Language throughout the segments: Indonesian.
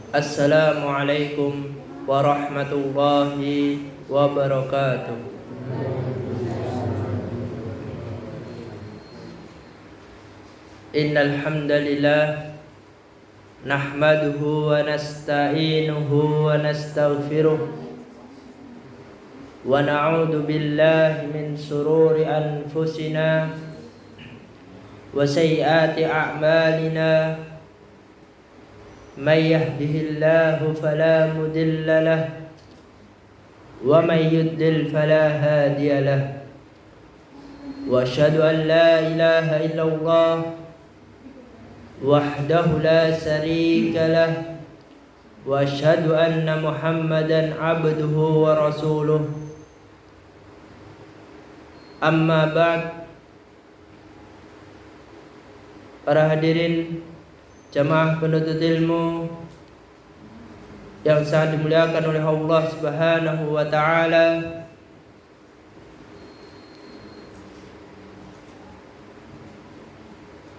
Assalamualaikum warahmatullahi wabarakatuh. Innal hamdalillah nahmaduhu wa nasta'inuhu wa nastaghfiruh wa na'udzu billahi min shururi anfusina wa sayyiati a'malina. Man yahdihillahu fala mudilla lahu wa man yudlil fala hadiya lahu. Wa asyhadu an la ilaha illallah wahdahu la syarika lahu wa asyhadu anna Muhammadan abduhu wa rasuluh. Amma ba'd. Para hadirin jamaah penuntut ilmu yang sangat dimuliakan oleh Allah Subhanahu wa taala,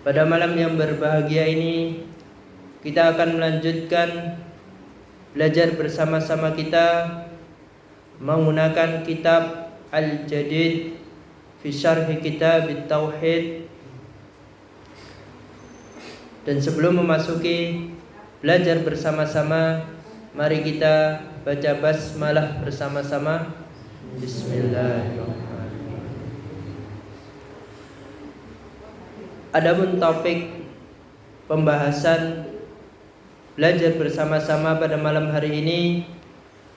pada malam yang berbahagia ini kita akan melanjutkan belajar bersama-sama kita menggunakan kitab Al-Jadid fi Syarhi Kitab Tauhid. Dan sebelum memasuki belajar bersama-sama, mari kita baca basmalah bersama-sama. Bismillahirrahmanirrahim. Adapun topik pembahasan belajar bersama-sama pada malam hari ini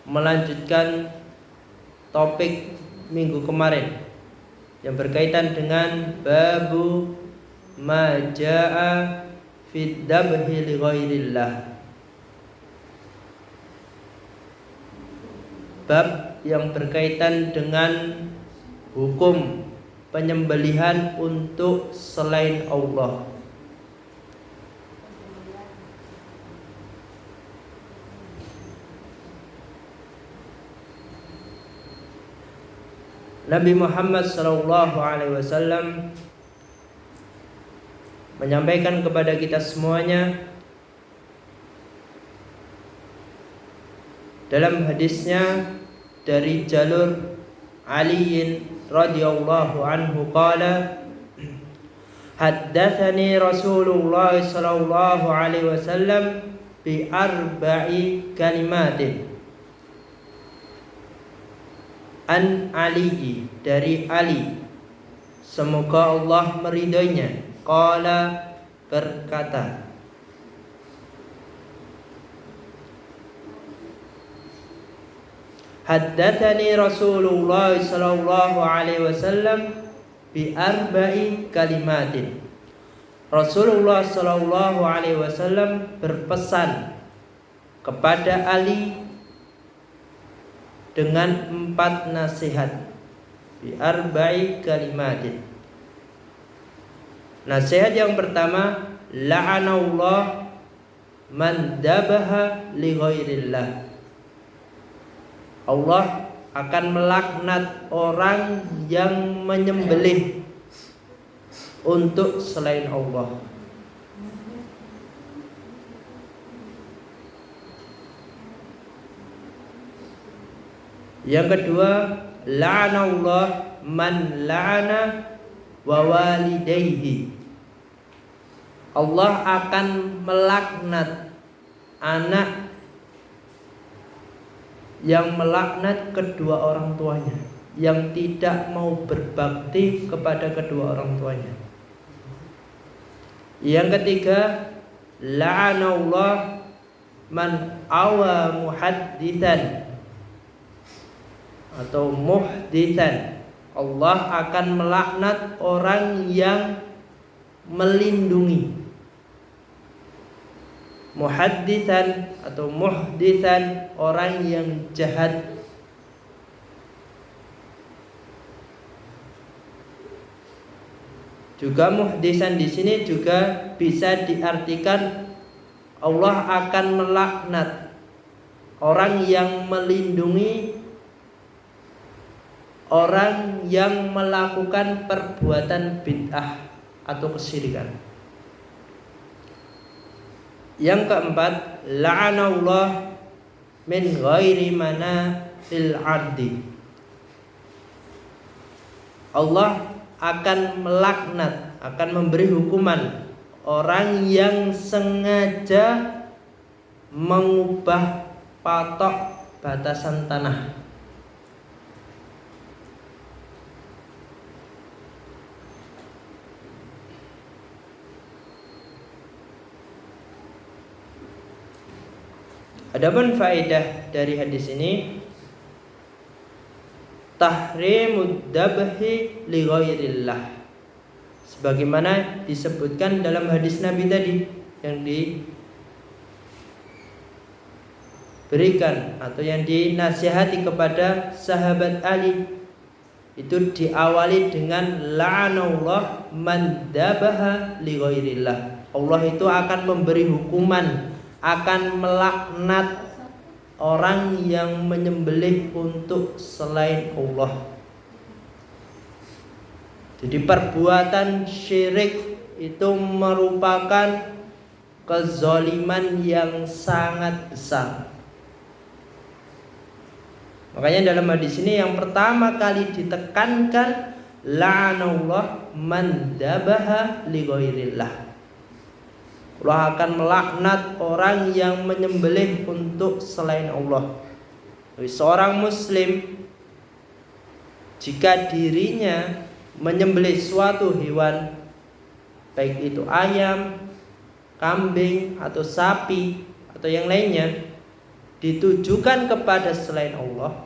melanjutkan topik minggu kemarin yang berkaitan dengan babu majaa fi dzabhi li ghairillah. Bab yang berkaitan dengan hukum penyembelihan untuk selain Allah. Nabi Muhammad sallallahu alaihi wasallam menyampaikan kepada kita semuanya dalam hadisnya dari jalur Ali radhiyallahu anhu qala haddatsani Rasulullah sallallahu alaihi wasallam bi arba'i kalimatin an Ali, dari Ali, semoga Allah meridhoinya, qala, berkata, haddatsani Rasulullah sallallahu alaihi wasallam bi arba'i kalimatin. Rasulullah sallallahu alaihi wasallam berpesan kepada Ali dengan 4 nasihat. Bi arba'i kalimatin. Nasihat yang pertama, la'anallah man dabaha li ghairillah. Allah akan melaknat orang yang menyembelih untuk selain Allah. Yang kedua, la'anallah man la'ana wa walidayhi. Allah akan melaknat anak yang melaknat kedua orang tuanya, yang tidak mau berbakti kepada kedua orang tuanya. Yang ketiga, la'anallah man awa muhadditsan atau muhditsan. Allah akan melaknat orang yang melindungi. Muhadditsan atau muhditsan, orang yang jahat. Juga muhditsan di sini juga bisa diartikan Allah akan melaknat orang yang melindungi orang yang melakukan perbuatan bid'ah atau kesyirikan. Yang keempat, la'anallah min ghairi mana fil ardi. Allah akan melaknat, akan memberi hukuman orang yang sengaja mengubah patok batasan tanah. Adapun faedah dari hadis ini, tahrimud dabhi li ghairillah, sebagaimana disebutkan dalam hadis Nabi tadi yang diberikan atau yang dinasihati kepada sahabat Ali, itu diawali dengan la'anallah man dabaha li ghairillah. Allah itu akan memberi hukuman, akan melaknat orang yang menyembelih untuk selain Allah. Jadi perbuatan syirik itu merupakan kezaliman yang sangat besar. Makanya dalam hadis ini yang pertama kali ditekankan la'anallah man dabaha li ghairillah. Allah akan melaknat orang yang menyembelih untuk selain Allah. Seorang muslim, jika dirinya menyembelih suatu hewan, baik itu ayam, kambing, atau sapi, atau yang lainnya, ditujukan kepada selain Allah,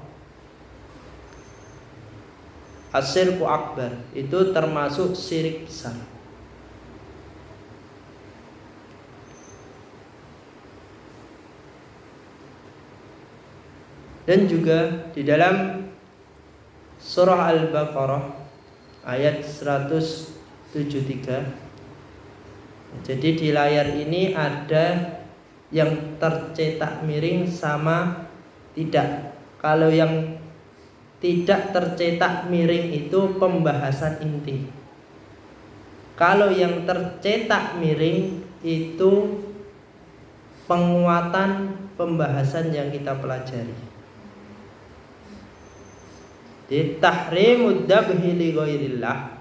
asyirku akbar, itu termasuk syirik besar. Dan juga di dalam surah Al-Baqarah ayat 173. Jadi di layar ini ada yang tercetak miring sama tidak. Kalau yang tidak tercetak miring itu pembahasan inti. Kalau yang tercetak miring itu penguatan pembahasan yang kita pelajari. Di tahrimud dabhi li ghairillah,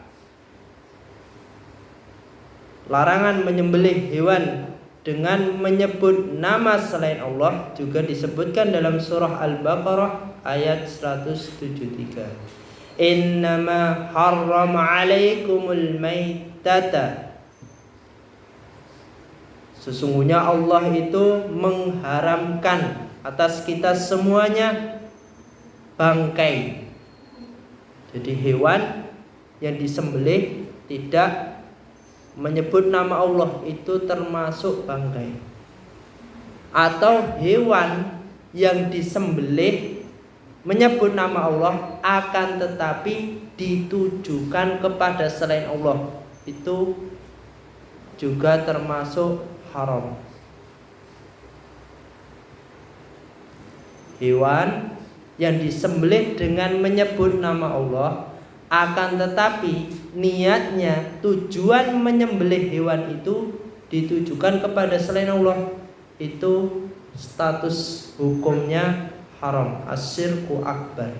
larangan menyembelih hewan dengan menyebut nama selain Allah, juga disebutkan dalam surah Al-Baqarah ayat 173. Innama harrama alaikumul maitata, sesungguhnya Allah itu mengharamkan atas kita semuanya bangkai. Jadi hewan yang disembelih tidak menyebut nama Allah itu termasuk bangkai. Atau hewan yang disembelih menyebut nama Allah akan tetapi ditujukan kepada selain Allah, itu juga termasuk haram. Hewan yang disembelih dengan menyebut nama Allah, akan tetapi niatnya, tujuan menyembelih hewan itu ditujukan kepada selain Allah, itu status hukumnya haram, asyirku akbar.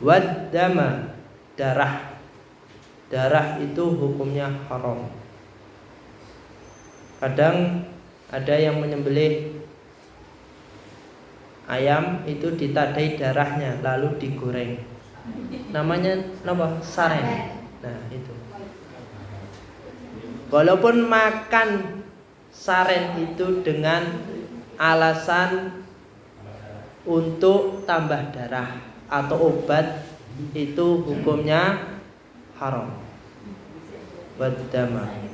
Waddama, darah. Darah itu hukumnya haram. Kadang ada yang menyembelih ayam itu ditadai darahnya lalu digoreng. Namanya apa? Saren. Nah, itu. Walaupun makan saren itu dengan alasan untuk tambah darah atau obat, itu hukumnya haram. Waddama.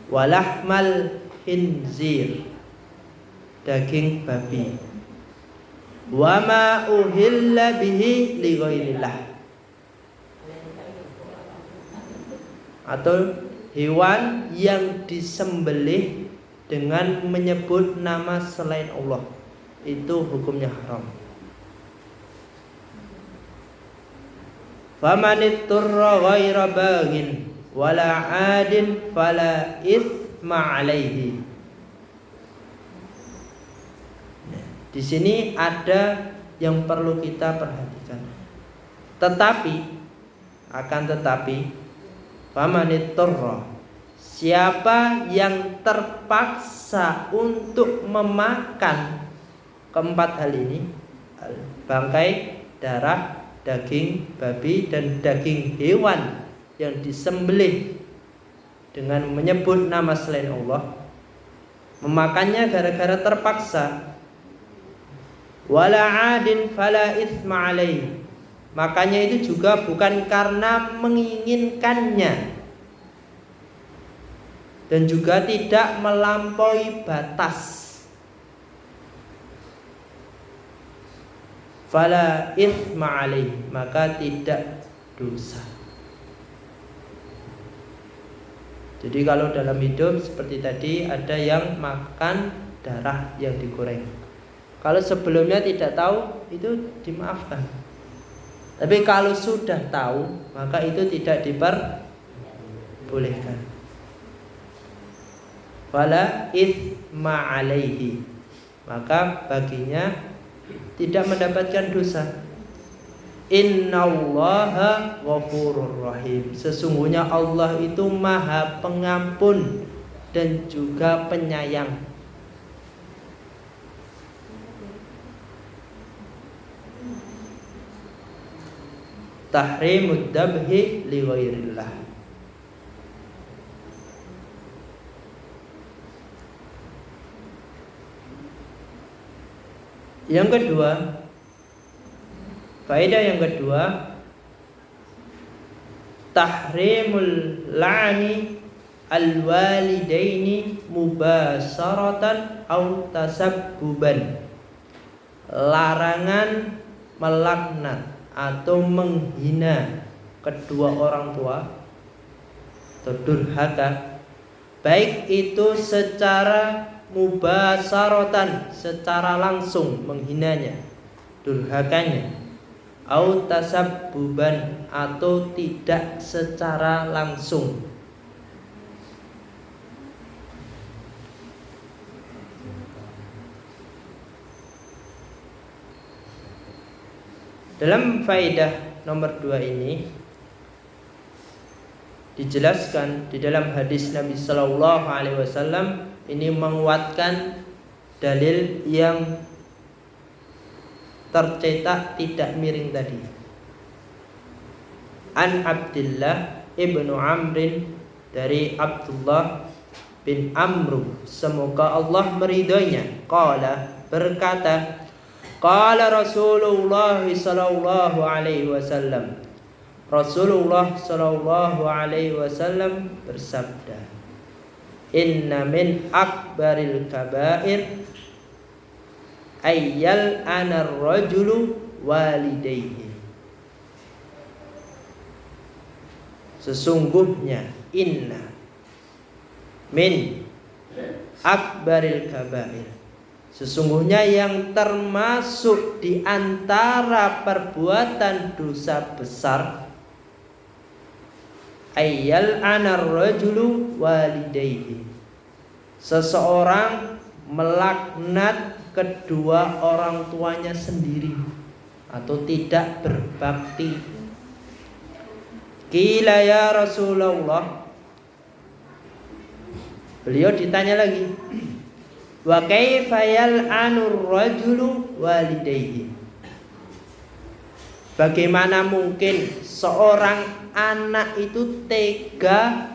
Walahmal khinzir, daging babi. Wama uhilla bihi li ghairillah, atau hewan yang disembelih dengan menyebut nama selain Allah, itu hukumnya haram. Famanitturra ghaira baghin wala 'adin fala itsma 'alaihi. Di sini ada yang perlu kita perhatikan. Tetapi famanitturra, siapa yang terpaksa untuk memakan keempat hal ini, bangkai, darah, daging babi dan daging hewan yang disembelih dengan menyebut nama selain Allah, memakannya gara-gara terpaksa, wala 'adin fala itsma 'alaihi, makanya itu juga bukan karena menginginkannya dan juga tidak melampaui batas. Fala itsma 'alaihi, maka tidak dosa. Jadi kalau dalam hidup seperti tadi, ada yang makan darah yang digoreng. Kalau sebelumnya tidak tahu, itu dimaafkan. Tapi kalau sudah tahu, maka itu tidak diperbolehkan. Fala itsma 'alaihi, maka baginya tidak mendapatkan dosa. Innallaha ghafurur rahim, sesungguhnya Allah itu Maha Pengampun dan juga penyayang. Tahrimud dabhi li ghairillah. Yang kedua, faedah yang kedua, tahrimul la'ni al-walidaini mubasharatan aw tasabbuban. Larangan melaknat atau menghina kedua orang tua atau durhaka, baik itu secara mubasharatan, secara langsung menghinanya, durhakanya, au tasabbuban, atau tidak secara langsung. Dalam faedah nomor 2 ini dijelaskan di dalam hadis Nabi Sallallahu Alaihi Wasallam, ini menguatkan dalil yang tercetak tidak miring tadi. An Abdullah ibnu Amrin, dari Abdullah bin Amr, semoga Allah meridhoinya, qala, berkata, qala Rasulullah sallallahu alaihi wasallam, Rasulullah sallallahu alaihi wasallam bersabda, inna min akbaril kabair ayyal anar rajulu walidayhi. Sesungguhnya, inna min akbaril kabair, sesungguhnya yang termasuk di antara perbuatan dosa besar, ayyal anar rajulu walidayhi, seseorang melaknat kedua orang tuanya sendiri atau tidak berbakti. Qila ya Rasulullah, beliau ditanya lagi, wa kaifa yal'anur rajulu walidayhi, bagaimana mungkin seorang anak itu tega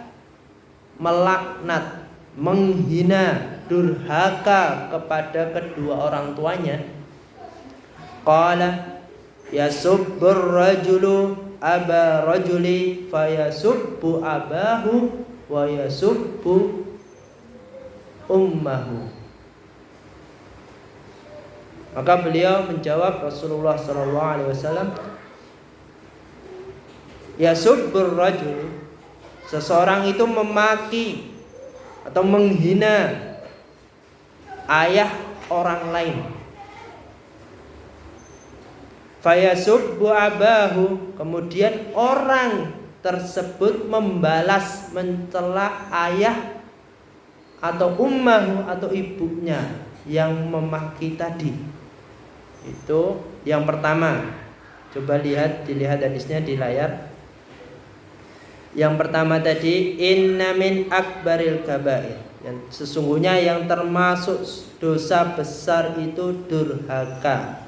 melaknat, menghina, durhaka kepada kedua orang tuanya? Qala yasubbur rajulu aba rajuli fayasubbu abahu wa yasubbu ummahu. Maka beliau menjawab, Rasulullah sallallahu alaihi wasallam, yasubbur rajul, seseorang itu memaki atau menghina ayah orang lain, fayasubbu abahu, kemudian orang tersebut membalas mencela ayah atau ummahu atau ibunya yang memaki tadi. Itu yang pertama. Coba dilihat hadisnya di layar. Yang pertama tadi, inna min akbaril kabair, yang sesungguhnya yang termasuk dosa besar itu durhaka,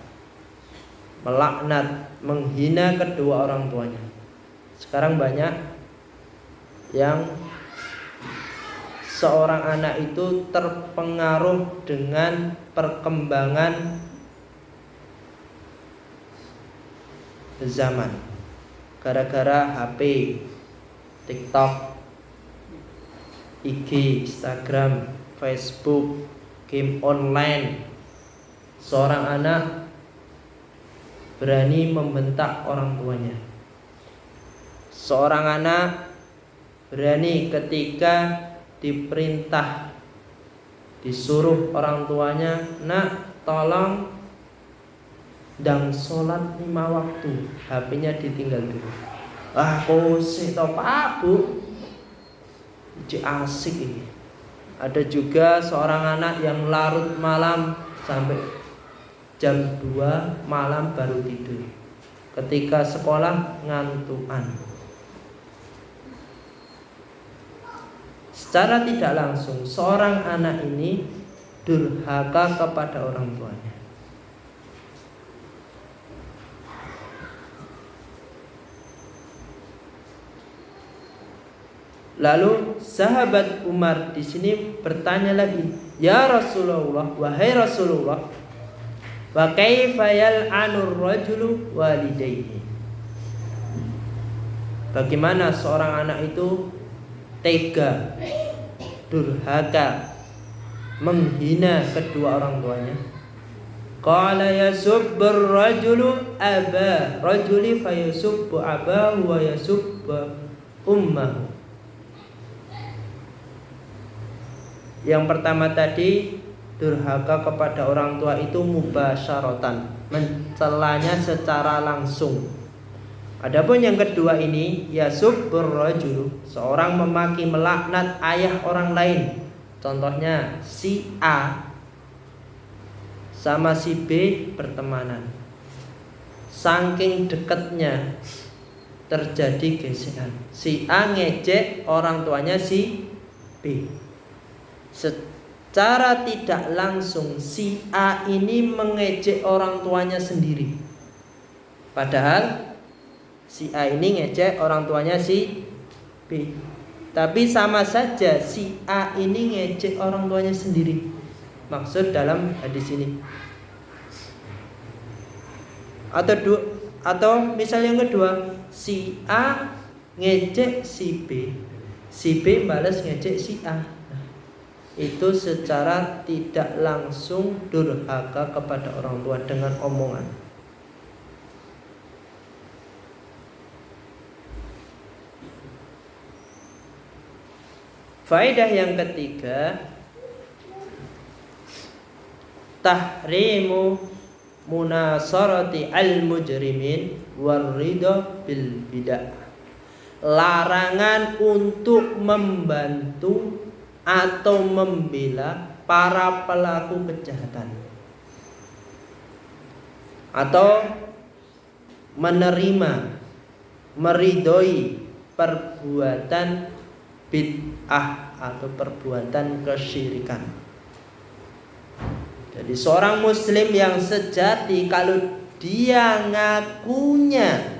melaknat, menghina kedua orang tuanya. Sekarang banyak yang seorang anak itu terpengaruh dengan perkembangan zaman gara-gara HP, TikTok, IG, Instagram, Facebook, game online. Seorang anak berani membentak orang tuanya. Seorang anak berani ketika diperintah, disuruh orang tuanya, nak tolong dan sholat 5 waktu, HP-nya ditinggal dulu. Koseh toh Pak Bu, ini asik ini. Ada juga seorang anak yang larut malam sampai jam 2 malam baru tidur. Ketika sekolah ngantukan. Secara tidak langsung seorang anak ini durhaka kepada orang tuanya. Lalu sahabat Umar di sini bertanya lagi, ya Rasulullah, wahai Rasulullah, wa kaifa yal'anur rajulu walidayhi? Bagaimana seorang anak itu tega, durhaka, menghina kedua orang tuanya? Qala yasubbur rajulu aba rajuli fayasubbu abahu wa yasubbu ummahu. Yang pertama tadi, durhaka kepada orang tua itu mubasyaratan, mencelanya secara langsung. Adapun yang kedua ini, yasubbur rajulu, seorang memaki melaknat ayah orang lain. Contohnya si A sama si B bertemanan. Saking dekatnya terjadi gesekan. Si A ngejek orang tuanya si B. Secara tidak langsung si A ini mengejek orang tuanya sendiri. Padahal si A ini ngejek orang tuanya si B. Tapi sama saja si A ini ngejek orang tuanya sendiri. Maksud dalam hadis ini. Atau misal yang kedua, si A ngejek si B, si B balas ngejek si A. Itu secara tidak langsung durhaka kepada orang tua dengan omongan. Faedah yang ketiga, tahrimu munasarati al-mujrimin warridha bil bidah. Larangan untuk membantu atau membela para pelaku kejahatan, atau menerima, meridhoi perbuatan bid'ah atau perbuatan kesyirikan. Jadi seorang muslim yang sejati, kalau dia ngakunya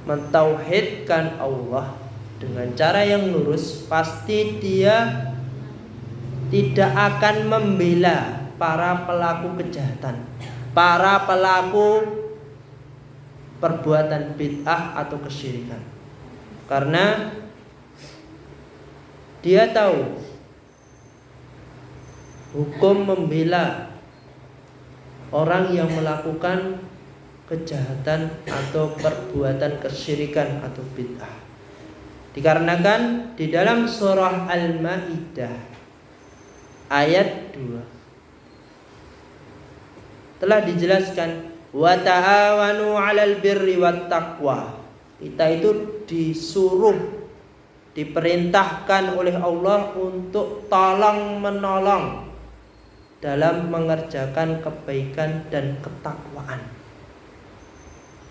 mentauhidkan Allah dengan cara yang lurus, pasti dia tidak akan membela para pelaku kejahatan, para pelaku perbuatan bid'ah atau kesyirikan. Karena dia tahu hukum membela orang yang melakukan kejahatan atau perbuatan kesyirikan atau bid'ah. Dikarenakan di dalam surah Al-Maidah ayat 2 telah dijelaskan, Wa ta'awanu 'alal birri wat taqwa. Kita itu disuruh, diperintahkan oleh Allah untuk tolong menolong dalam mengerjakan kebaikan dan ketakwaan.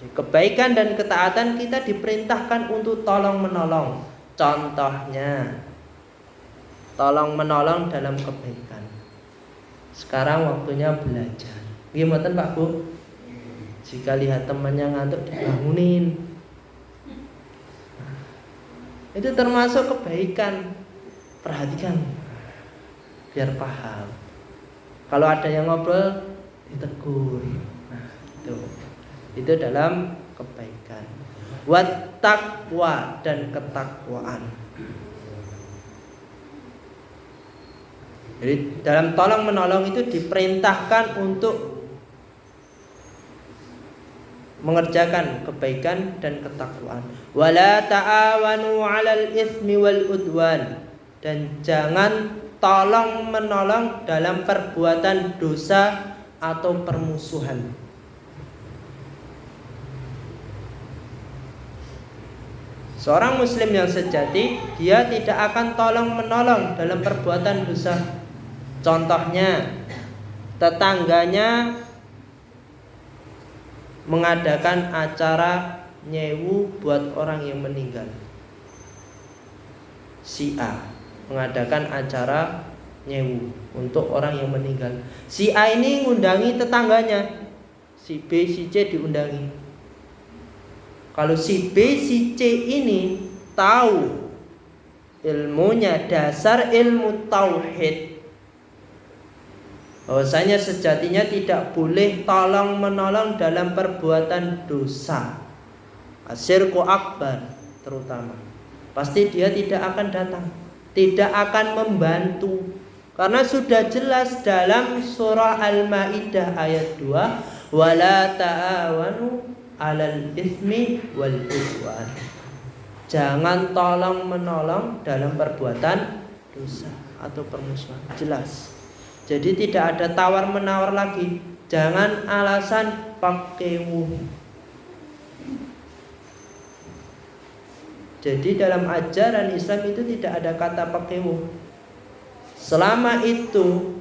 Kebaikan dan ketaatan kita diperintahkan untuk tolong menolong. Contohnya tolong menolong dalam kebaikan. Sekarang waktunya belajar. Gimana Pak Bu? Jika lihat temannya ngantuk dibangunin. Itu termasuk kebaikan. Perhatikan biar paham. Kalau ada yang ngobrol ditegur. Nah, itu dalam kebaikan. Wat taqwa dan ketakwaan. Jadi dalam tolong menolong itu diperintahkan untuk mengerjakan kebaikan dan ketakwaan. Wala ta'awanu 'alal itsmi wal udwan. Dan jangan tolong menolong dalam perbuatan dosa atau permusuhan. Seorang muslim yang sejati, dia tidak akan tolong menolong dalam perbuatan dosa. Contohnya, tetangganya mengadakan acara nyewu buat orang yang meninggal. Si A mengadakan acara nyewu untuk orang yang meninggal. Si A ini ngundangi tetangganya. Si B, si C diundangi. Kalau si B, si C ini tahu ilmunya, dasar ilmu tauhid, bahwasanya sejatinya tidak boleh tolong menolong dalam perbuatan dosa, asyirku akbar terutama, pasti dia tidak akan datang, tidak akan membantu. Karena sudah jelas dalam surah Al-Maidah ayat 2, wala ta'awanu 'alal itsmi wal udwan. Jangan tolong menolong dalam perbuatan dosa atau permusuhan. Jelas. Jadi tidak ada tawar menawar lagi. Jangan alasan pakewu. Jadi dalam ajaran Islam itu tidak ada kata pakewu. Selama itu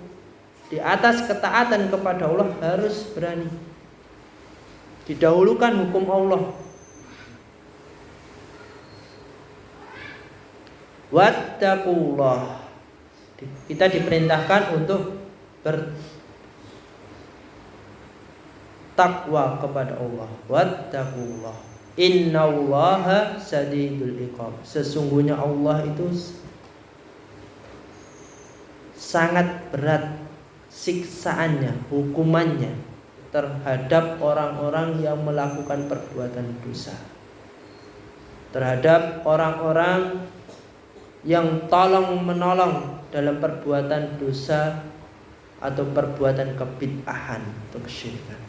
di atas ketaatan kepada Allah harus berani. Didahulukan hukum Allah. Wattaqullah. Kita diperintahkan untuk bertakwa kepada Allah. Wattaqullah. Innallaha sadidul iqab. Sesungguhnya Allah itu sangat berat siksaannya, hukumannya terhadap orang-orang yang melakukan perbuatan dosa, terhadap orang-orang yang tolong menolong dalam perbuatan dosa atau perbuatan kebid'ahan atau kesyirikan.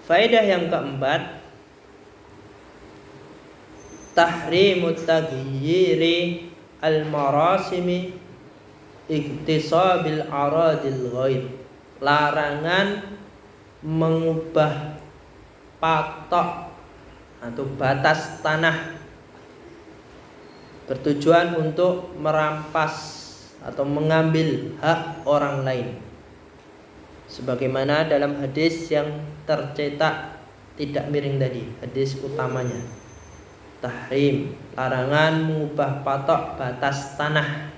Faedah yang keempat, tahrimut taghyiri al-marasimi iktisabil aradil ghaib. Larangan mengubah patok atau batas tanah bertujuan untuk merampas atau mengambil hak orang lain, sebagaimana dalam hadis yang tercetak tidak miring tadi, hadis utamanya. Tahrim, larangan mengubah patok batas tanah.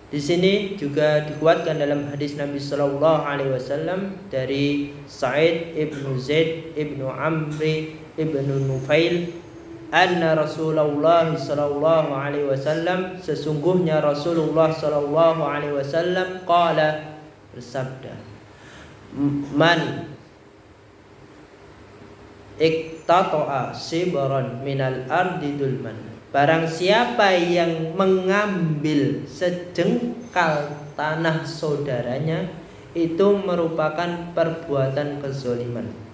Di sini juga dikuatkan dalam hadis Nabi Sallallahu Alaihi Wasallam dari Sa'id ibnu Zaid ibnu Amri ibnu Nufail, anna Rasulullah Sallallahu Alaihi Wasallam, sesungguhnya Rasulullah Sallallahu Alaihi Wasallam qala, bersabda, man iktata'a sibran minal ardi dulman. Barang siapa yang mengambil sejengkal tanah saudaranya itu merupakan perbuatan kezaliman.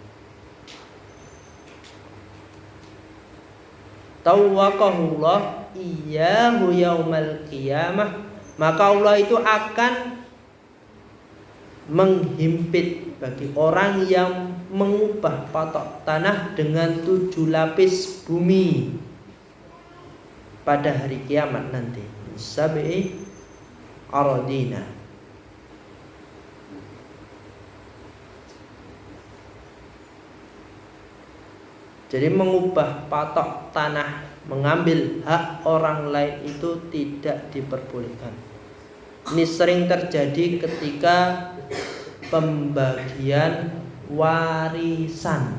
Tawwaqahullah iyyahu yaumal qiyamah, maka Allah itu akan menghimpit bagi orang yang mengubah patok tanah dengan 7 lapis bumi pada hari kiamat nanti. Sab'i aradina. Jadi mengubah patok tanah, mengambil hak orang lain itu tidak diperbolehkan. Ini sering terjadi ketika pembagian warisan.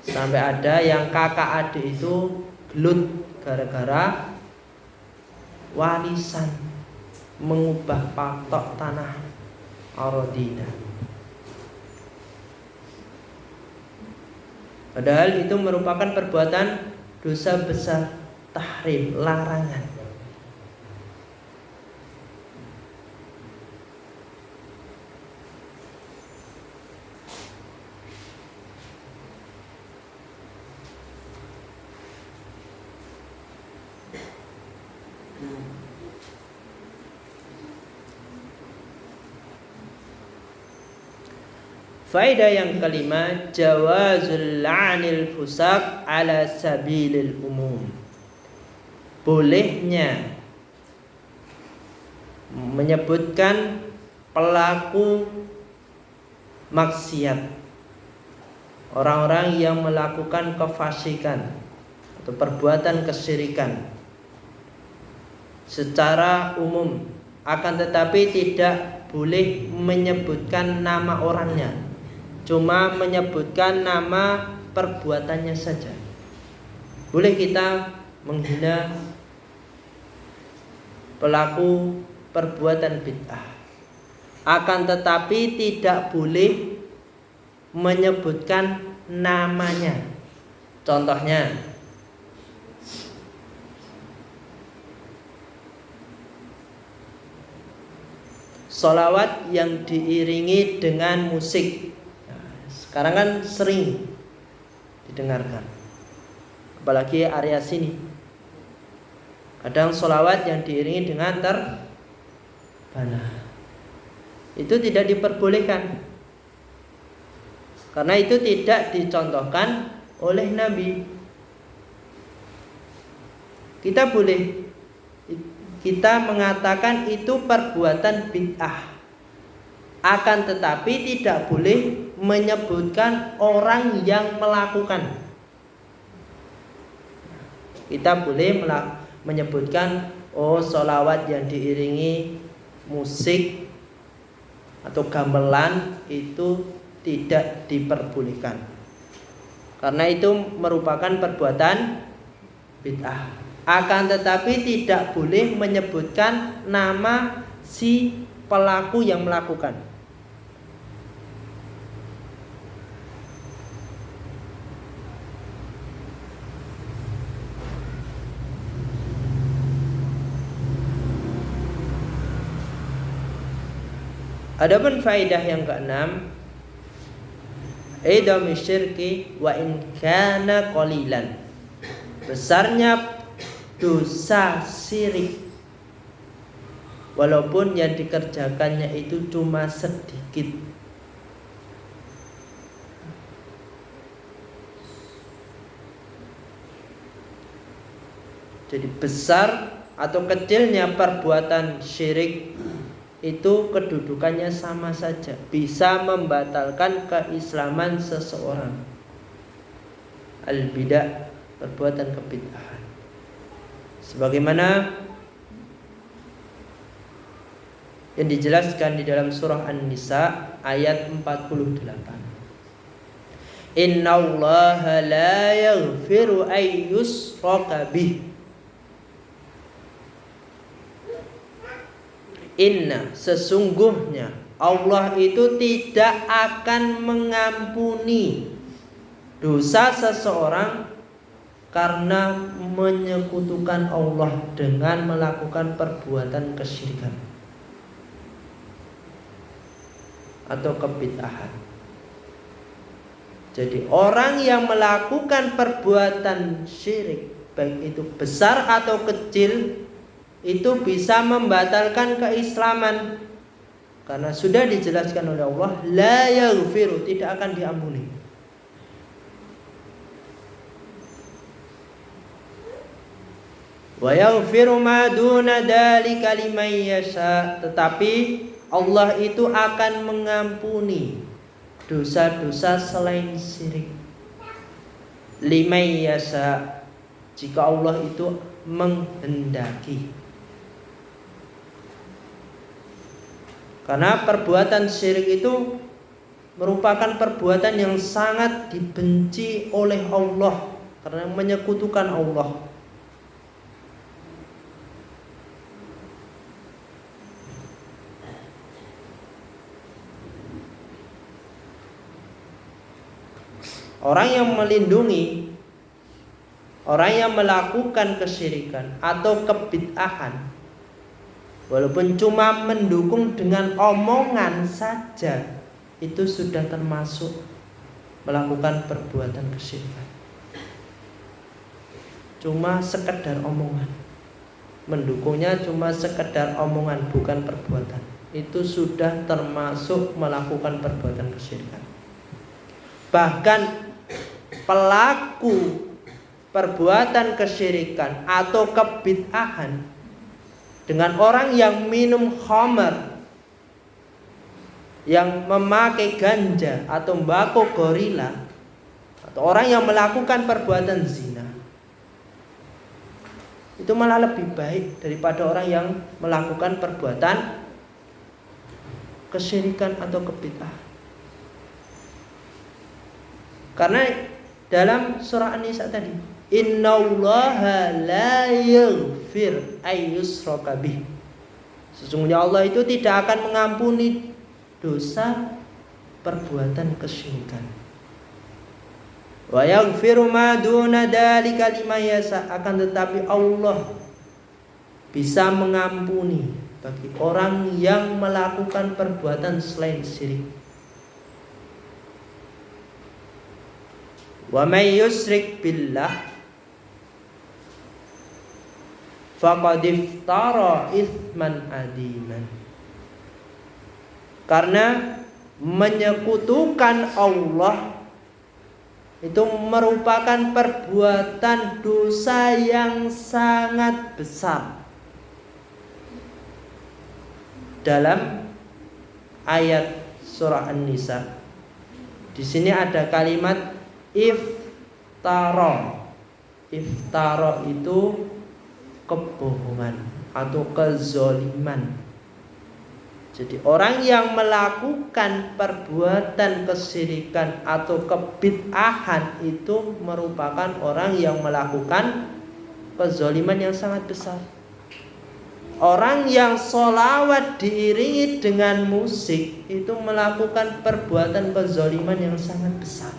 Sampai ada yang kakak adik itu gelut gara-gara warisan, mengubah patok tanah aradina. Padahal itu merupakan perbuatan dosa besar, tahrim, larangan. Faedah yang kelima, jawazul la'nil fusaq ala sabilil umum. Bolehnya menyebutkan pelaku maksiat, orang-orang yang melakukan kefasikan atau perbuatan kesyirikan secara umum, akan tetapi tidak boleh menyebutkan nama orangnya, cuma menyebutkan nama perbuatannya saja. Boleh kita menghina pelaku perbuatan bid'ah, akan tetapi tidak boleh menyebutkan namanya. Contohnya, sholawat yang diiringi dengan musik. Sekarang kan sering didengarkan, apalagi area sini. Kadang sholawat yang diiringi dengan terbana, itu tidak diperbolehkan, karena itu tidak dicontohkan oleh Nabi. Kita mengatakan itu perbuatan bid'ah, akan tetapi tidak boleh menyebutkan orang yang melakukan. Kita boleh menyebutkan sholawat yang diiringi musik atau gamelan itu tidak diperbolehkan, karena itu merupakan perbuatan bid'ah. Akan tetapi tidak boleh menyebutkan nama si pelaku yang melakukan. Adapun faedah yang keenam, idam syirki wa in kana qalilan. Besarnya dosa syirik walaupun yang dikerjakannya itu cuma sedikit. Jadi besar atau kecilnya perbuatan syirik itu kedudukannya sama saja, bisa membatalkan keislaman seseorang. Al-bid'ah, perbuatan kebid'ahan, sebagaimana yang dijelaskan di dalam surah An-Nisa ayat 48. Innallaha la yaghfiru ay yushraka bih. Inna, sesungguhnya Allah itu tidak akan mengampuni dosa seseorang karena menyekutukan Allah dengan melakukan perbuatan kesyirikan. atau kebid'ahan. Jadi orang yang melakukan perbuatan syirik, baik itu besar atau kecil, itu bisa membatalkan keislaman. Karena sudah dijelaskan oleh Allah, la yaghfiru, tidak akan diampuni. Wa yaghfiru ma duna dzalika liman yasha, tetapi Allah itu akan mengampuni dosa-dosa selain syirik. Liman yasha, jika Allah itu menghendaki. Karena perbuatan syirik itu merupakan perbuatan yang sangat dibenci oleh Allah, karena menyekutukan Allah. Orang yang melindungi orang yang melakukan kesyirikan atau kebid'ahan, walaupun cuma mendukung dengan omongan saja, itu sudah termasuk melakukan perbuatan kesyirikan. Cuma sekedar omongan, mendukungnya cuma sekedar omongan, bukan perbuatan, itu sudah termasuk melakukan perbuatan kesyirikan. Bahkan pelaku perbuatan kesyirikan atau kebid'ahan dengan orang yang minum khamar, yang memakai ganja atau mbako gorila, atau orang yang melakukan perbuatan zina, itu malah lebih baik daripada orang yang melakukan perbuatan kesyirikan atau kebid'ahan. Karena dalam surah An-Nisa tadi, innallaha la yaghfir ayyushraka bih, sesungguhnya Allah itu tidak akan mengampuni dosa perbuatan kesyirikan. Wa yaghfiru ma duna dzalika liman yasha, akan tetapi Allah bisa mengampuni bagi orang yang melakukan perbuatan selain syirik. Wa may yusyrik billah faqad iftara itsman adiman. Karena menyekutukan Allah itu merupakan perbuatan dosa yang sangat besar. Dalam ayat surah An-Nisa, di sini ada kalimat iftara. Iftara itu kebohongan atau kezaliman. Jadi orang yang melakukan perbuatan kesyirikan atau kebid'ahan itu merupakan orang yang melakukan kezaliman yang sangat besar. Orang yang sholawat diiringi dengan musik itu melakukan perbuatan kezaliman yang sangat besar.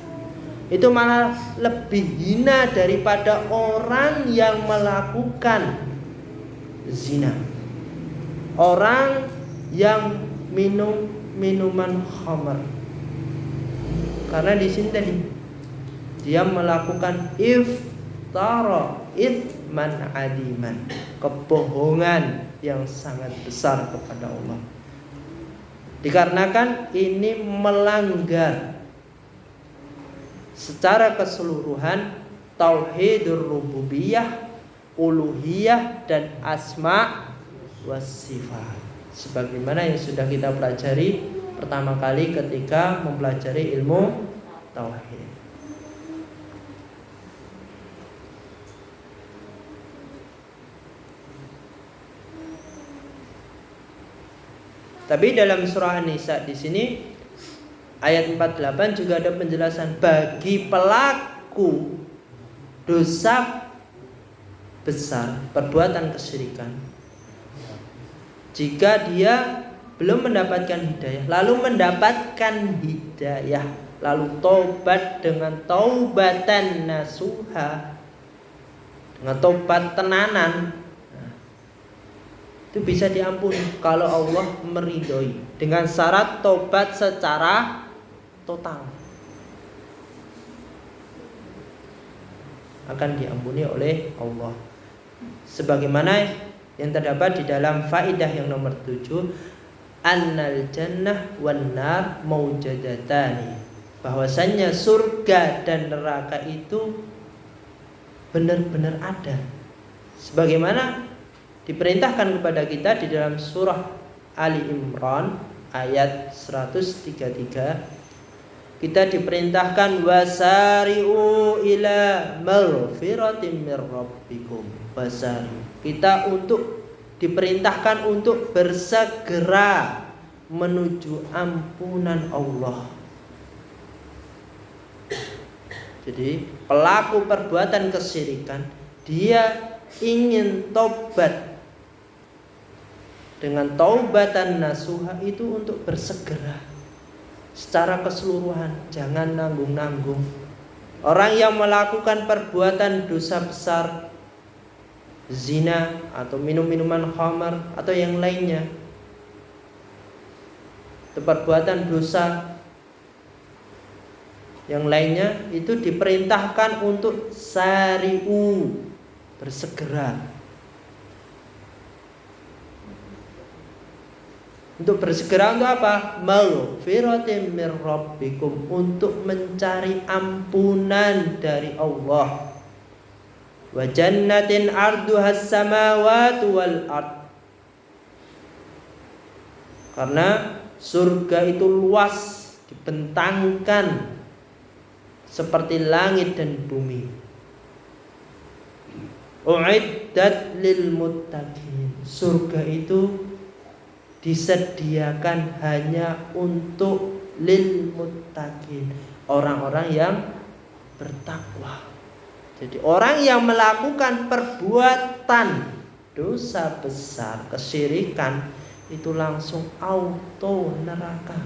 Itu malah lebih hina daripada orang yang melakukan zina, orang yang minum minuman khamar. Karena di sini tadi dia melakukan iftara itsman adiman, kebohongan yang sangat besar kepada Allah. Dikarenakan ini melanggar secara keseluruhan tauhidur rububiyah, uluhiyah, dan asma was sifat, sebagaimana yang sudah kita pelajari pertama kali ketika mempelajari ilmu tauhid. Tapi dalam surah An-Nisa di sini ayat 48 juga ada penjelasan bagi pelaku dosa besar, perbuatan kesyirikan. Jika dia belum mendapatkan hidayah, lalu mendapatkan hidayah, lalu taubat dengan taubatan nasuha, dengan taubat tenanan, itu bisa diampuni kalau Allah meridhoi dengan syarat tobat secara total. Akan diampuni oleh Allah. Sebagaimana yang terdapat di dalam faidah yang nomor 7, annal jannah wan nar maujadatani, bahwasannya surga dan neraka itu benar-benar ada. Sebagaimana diperintahkan kepada kita di dalam surah Ali Imran ayat 133, kita diperintahkan wasari'u ila maghfiratin mir rabbikum. Wasari'u, kita diperintahkan untuk bersegera menuju ampunan Allah. Jadi pelaku perbuatan kesyirikan, dia ingin tobat dengan taubatan nasuha itu untuk bersegera secara keseluruhan, jangan nanggung-nanggung. Orang yang melakukan perbuatan dosa besar, zina atau minum-minuman khamar atau yang lainnya, itu perbuatan dosa yang lainnya, itu diperintahkan untuk sari'u, bersegera. Untuk bersegera untuk apa? Maghfiratin mir rabbikum, untuk mencari ampunan dari Allah. Wa jannatin arduhas samawati wal ard, karena surga itu luas, dibentangkan seperti langit dan bumi. Uiddat lil muttaqin, surga itu disediakan hanya untuk lil muttaqin, orang-orang yang bertakwa. Jadi orang yang melakukan perbuatan dosa besar, kesyirikan, itu langsung auto neraka.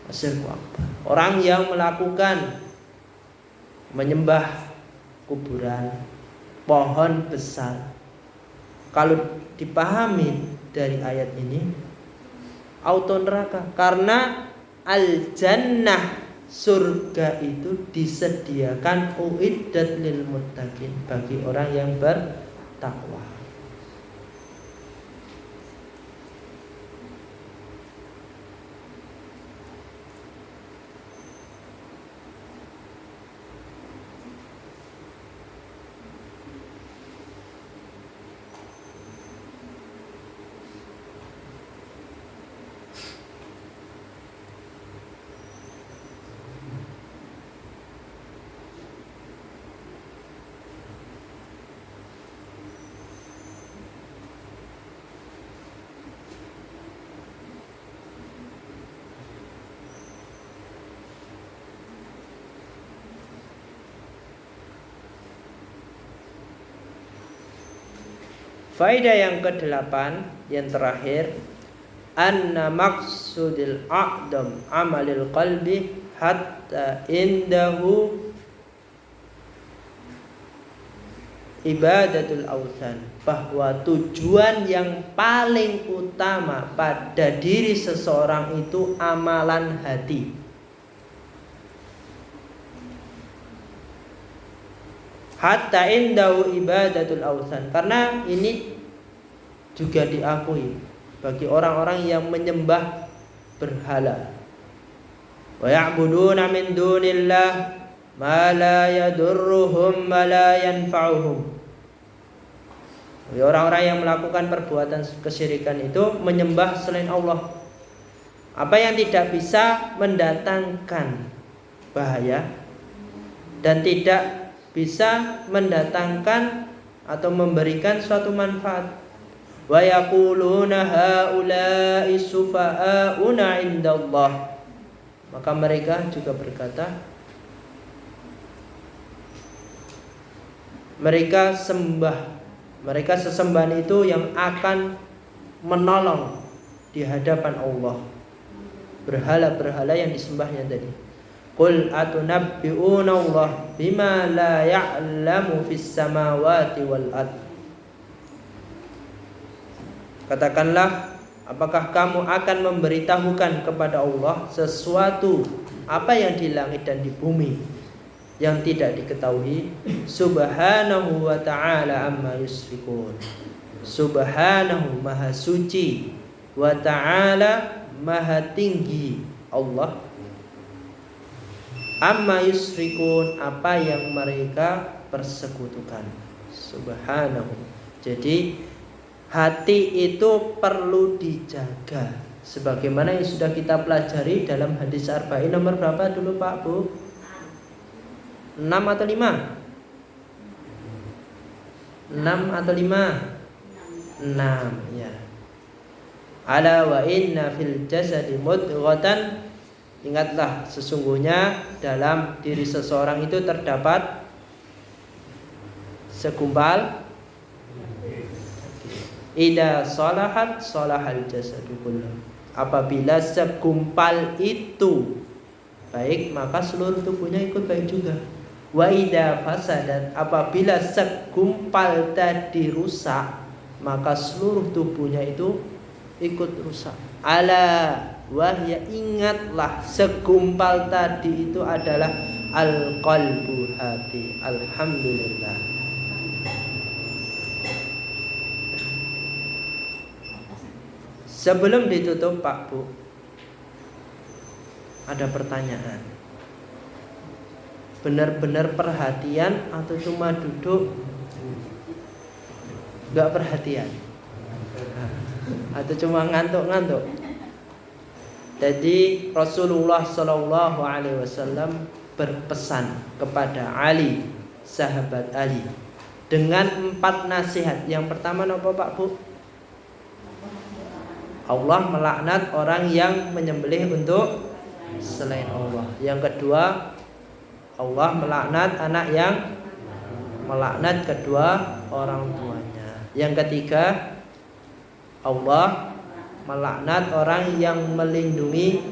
Asyirku akbar. Orang yang melakukan menyembah kuburan, pohon besar, kalau dipahami dari ayat ini, auto neraka. Karena al-jannah, surga itu disediakan uiddat lil muttaqin, bagi orang yang bertakwa. Faedah yang ke-8 yang terakhir, anna maqsudil a'dam amalil qalbi hatta indahu ibadatul awthan, bahwa tujuan yang paling utama pada diri seseorang itu amalan hati. Hatta indahu ibadatul awthan, karena ini juga diakui bagi orang-orang yang menyembah berhala. Wa ya'buduna min dunillah ma la yadurruhum wa la yanfa'uhum. Orang-orang yang melakukan perbuatan kesyirikan itu menyembah selain Allah, apa yang tidak bisa mendatangkan bahaya dan tidak bisa mendatangkan atau memberikan suatu manfaat. Wa yaquluna haula'i sufa'auna 'indallah, maka mereka juga berkata, mereka sesembahan itu yang akan menolong di hadapan Allah, berhala-berhala yang disembahnya tadi. Qul atunabbi'una Allah bima la ya'lamu fis samawati wal ard. Katakanlah, apakah kamu akan memberitahukan kepada Allah sesuatu apa yang di langit dan di bumi yang tidak diketahui? Subhanahu wa ta'ala amma yusrikun. Subhanahu, maha suci, wa ta'ala, maha tinggi Allah, amma yusrikun, apa yang mereka persekutukan. Subhanahu. Jadi hati itu perlu dijaga, sebagaimana yang sudah kita pelajari dalam hadis arba'in nomor berapa dulu Pak Bu? 6 atau 5? 6 atau 5? 6, ya. Ala wa inna fil jasadi mudghatan. Ingatlah, sesungguhnya dalam diri seseorang itu terdapat segumpal. Idza salahat salahal jasadu kullu. Apabila segumpal itu baik, maka seluruh tubuhnya ikut baik juga. Wa idza fasadat, apabila segumpal tadi rusak, maka seluruh tubuhnya itu ikut rusak. Ala wahya, ingatlah, segumpal tadi itu adalah al-qalbu, hati. Alhamdulillah. Sebelum ditutup Pak Bu, ada pertanyaan. Benar-benar perhatian atau cuma duduk gak perhatian? Atau cuma ngantuk-ngantuk? Jadi Rasulullah Shallallahu Alaihi Wasallam berpesan kepada Ali, sahabat Ali, dengan 4 nasihat. Yang pertama apa Pak Bu? Allah melaknat orang yang menyembelih untuk selain Allah. Yang kedua, Allah melaknat anak yang melaknat kedua orang tuanya. Yang ketiga, Allah melaknat orang yang melindungi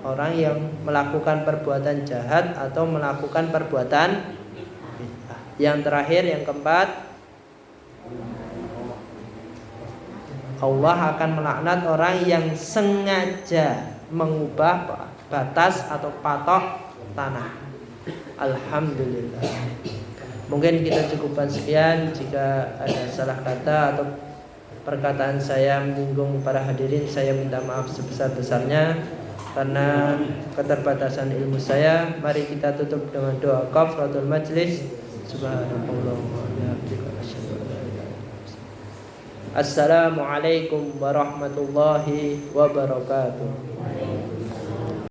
orang yang melakukan perbuatan jahat atau melakukan perbuatan bid'ah. Yang terakhir, yang keempat, Allah akan melaknat orang yang sengaja mengubah batas atau patok tanah. Alhamdulillah. Mungkin kita cukupkan sekian. Jika ada salah kata atau perkataan saya menyinggung para hadirin, saya minta maaf sebesar-besarnya karena keterbatasan ilmu saya. Mari kita tutup dengan doa kafaratul majlis. Subhanallah wa bihamdihi. Assalamualaikum warahmatullahi wabarakatuh.